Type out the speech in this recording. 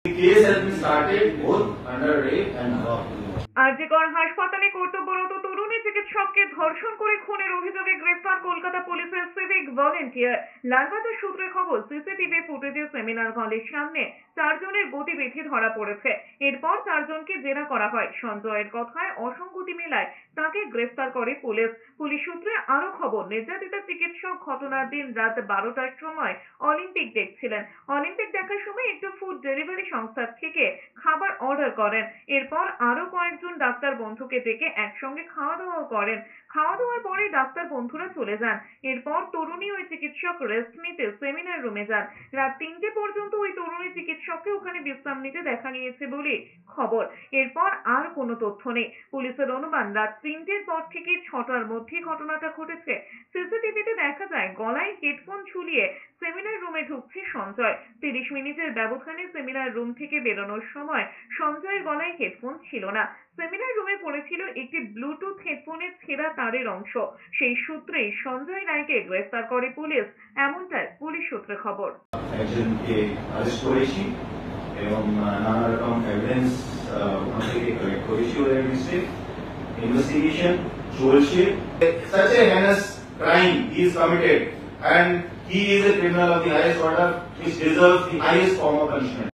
The case has been started both under rape and above. RG Kar হাসপাতালে কর্তব্যরত তরুণী চিকিৎসককে ধর্ষণ করে খুনের অভিযোগে গ্রেফতার কলকাতা পুলিশের সিভিক ভলেন্টিয়ার। লালবাজার সূত্রে খবর, সিসিটিভি ফুটেজে সেমিনার হলের সামনে 4 জনের গতিবিধি ধরা পড়েছে। এরপর 4 জনকে জেরা করা হয়। সঞ্জয়ের কথায় অসঙ্গতি মেলায় তাকে গ্রেফতার করে পুলিশ। পুলিশ সূত্রে আরো খবর, নির্যাতিতা চিকিৎসক ঘটনার দিন রাত 12টার সময় অলিম্পিক দেখছিলেন। অলিম্পিক দেখার সময় একটি ফুড ডেলিভারি সংস্থা থেকে খাবার অর্ডার করেন। এরপর আরো কয়েকজন ডাক্তার বন্ধুকে ডেকে একসঙ্গে খাওয়া দাওয়া করেন। খাওয়া দাওয়ার পরে ডাক্তার বন্ধুরা চলে যান। এরপর তরুণী ওই চিকিৎসক রেস্ট নিতে সেমিনার রুমে যান। রাত 3টে পর্যন্ত ওই তরুণী চিকিৎসককে ওখানে বিশ্রাম নিতে দেখা গিয়েছে বলে খবর। এরপর আর কোনো তথ্য নেই। পুলিশের অনুমান রাত 3টের পর থেকে 6টার মধ্যে ঘটনাটা ঘটেছে। সিসিটিভিতে দেখা যায় গলায় হেডফোন ঝুলিয়ে সেমিনার রুমে ঢুকছে সঞ্জয়। 30 মিনিটের ব্যবধানে সেমিনার রুম থেকে বেরোনোর সময় সঞ্জয়ের গলায় হেডফোন ছিল না। সেমিনার রুমে পড়েছিল একটি ব্লুটুথ হেডফোনের ছেঁড়া তারের অংশ। সেই সূত্রেই সঞ্জয় রায়কে গ্রেফতার করে পুলিশ, এমনটাই পুলিশ সূত্রে খবর। একজনকে অ্যারেস্ট করেছি এবং নানা রকম এভিডেন্স ওখান থেকে কালেক্ট করেছি ওদের এগেইনস্টে। ইনভেস্টিগেশন চলছে। Such a heinous crime he is committed and he is a criminal of the highest order which deserves the highest form of punishment.